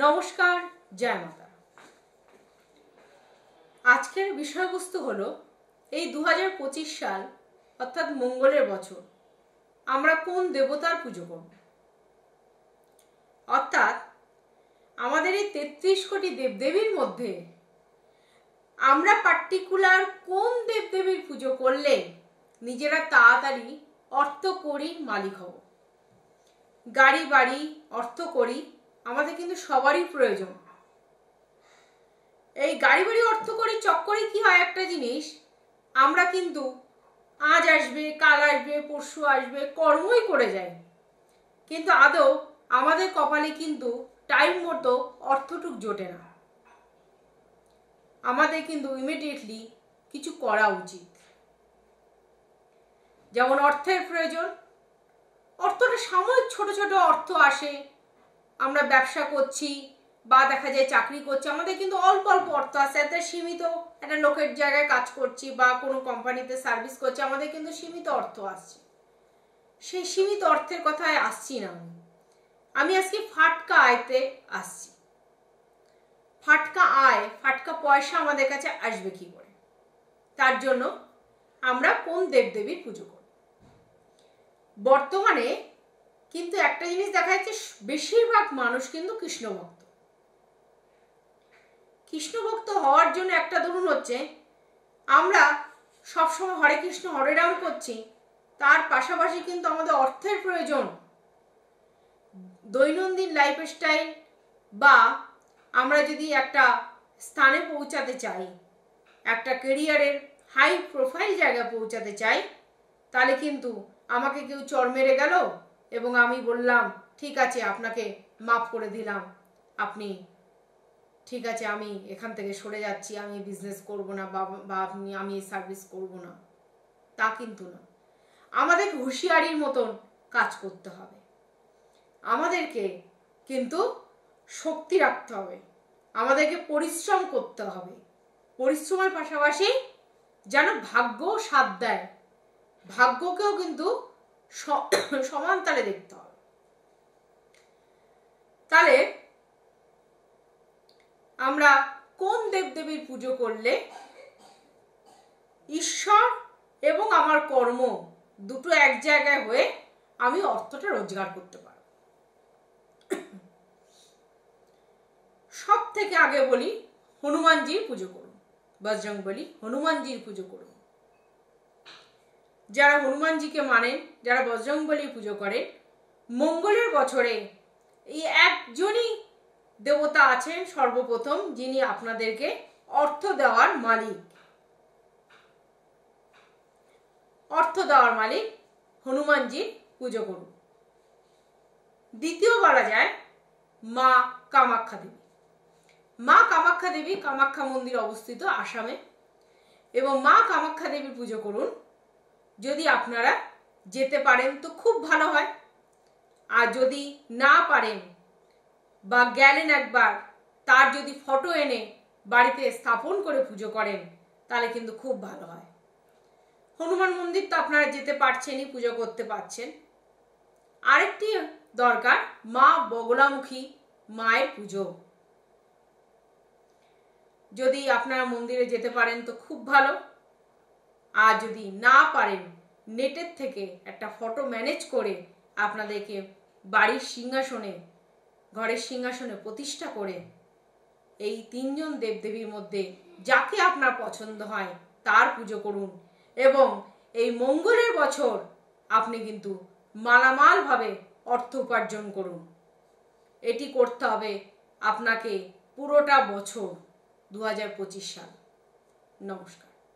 নমস্কার, জয় মাতা। আজকের বিষয়বস্তু হলো এই 2025 সাল অর্থাৎ মঙ্গলের বছর আমরা কোন দেবতার পুজো করব। অর্থাৎ আমাদের এই 33 কোটি দেবদেবীর মধ্যে আমরা পার্টিকুলার কোন দেবদেবীর পুজো করলে নিজেরা তাড়াতাড়ি অর্থকড়ির মালিক হব। গাড়ি বাড়ি অর্থকড়ি আমাদের কিন্তু সবারই প্রয়োজন। এই গাড়ি বাড়ি অর্থকড়ির চক্করে কি হয়, একটা জিনিস, আমরা কিন্তু আজ আসবে কাল আসবে পরশু আসবে কর্মই করে যাই, কিন্তু আদৌ আমাদের কপালে কিন্তু টাইম মতো অর্থটুক জোটে না। আমাদের কিন্তু ইমিডিয়েটলি কিছু করা উচিত। যেমন অর্থের প্রয়োজন, অর্থটা সাময়িক ছোট ছোট অর্থ আসে, আমরা ব্যবসা করছি বা দেখা যায় চাকরি করছি, আমাদের কিন্তু অল্প অল্প অর্থ আসে, এতে সীমিত একটা লোকের জায়গায় কাজ করছি বা কোনো কোম্পানিতে সার্ভিস করছি, আমাদের কিন্তু সীমিত অর্থ আসছে। সেই সীমিত অর্থের কথায় আসছি না, আমি আজকে ফাটকা আয়তে আসছি। ফাটকা আয়, ফাটকা পয়সা আমাদের কাছে আসবে কি করে, তার জন্য আমরা কোন দেবদেবীর পুজো করব। বর্তমানে কিন্তু একটা জিনিস দেখা যাচ্ছে, বেশিরভাগ মানুষ কিন্তু কৃষ্ণ ভক্ত। কৃষ্ণ ভক্ত হওয়ার জন্য একটা দরুন হচ্ছে, আমরা সবসময় হরে কৃষ্ণ হরে রাম করছি, তার পাশাপাশি কিন্তু আমাদের অর্থের প্রয়োজন। দৈনন্দিন লাইফস্টাইল বা আমরা যদি একটা স্থানে পৌঁছাতে চাই, একটা ক্যারিয়ারের হাই প্রোফাইল জায়গায় পৌঁছাতে চাই, তাহলে কিন্তু আমাকে কেউ চড় মেরে গেল এবং আমি বললাম ঠিক আছে আপনাকে মাফ করে দিলাম, আপনি ঠিক আছে, আমি এখান থেকে সরে যাচ্ছি, আমি বিজনেস করব না বা আমি সার্ভিস করব না, তা কিন্তু না। আমাদের হুঁশিয়ারির মতন কাজ করতে হবে, আমাদেরকে কিন্তু শক্তি রাখতে হবে, আমাদেরকে পরিশ্রম করতে হবে। পরিশ্রমের পাশাপাশি যেন ভাগ্য সাথ দেয়, ভাগ্যকেও কিন্তু সমান তালে দেখতে হবে। তাহলে আমরা কোন দেবদেবীর পুজো করলে ঈশ্বর এবং আমার কর্ম দুটো এক জায়গায় হয়ে আমি অর্থটা রোজগার করতে পারব। সব থেকে আগে বলি, হনুমানজির পুজো করুন। বজরংবলী হনুমানজির পুজো করুন। যারা হনুমানজিকে মানেন, যারা বজরংবলী পুজো করেন, মঙ্গলের বছরে এই একজনই দেবতা আছেন সর্বপ্রথম, যিনি আপনাদেরকে অর্থ দেওয়ার মালিক। অর্থ দেওয়ার মালিক হনুমানজির পুজো করুন। দ্বিতীয় বলা যায় মা কামাখ্যা দেবী। মা কামাখ্যা দেবী, কামাখ্যা মন্দির অবস্থিত আসামে, এবং মা কামাখ্যা দেবীর পুজো করুন। যদি আপনারা যেতে পারেন তো খুব ভালো হয়, আর যদি না পারেন বা গেলেন একবার, তার যদি ফটো এনে বাড়িতে স্থাপন করে পুজো করেন তাহলে কিন্তু খুব ভালো হয়। হনুমান মন্দির তো আপনারা যেতে পারছেনই, পুজো করতে পারছেন। আরেকটি দরকার, মা বগলামুখী মায়ের পুজো। যদি আপনারা মন্দিরে যেতে পারেন তো খুব ভালো, আর যদি না পারেন নেটের থেকে একটা ফটো ম্যানেজ করে আপনাদেরকে বাড়ির সিংহাসনে, ঘরের সিংহাসনে প্রতিষ্ঠা করে এই তিনজন দেবদেবীর মধ্যে যাকে আপনার পছন্দ হয় তার পুজো করুন। এবং এই মঙ্গলের বছর আপনি কিন্তু মালামালভাবে অর্থ উপার্জন করুন। এটি করতে হবে আপনাকে পুরোটা বছর 2025 সাল। নমস্কার।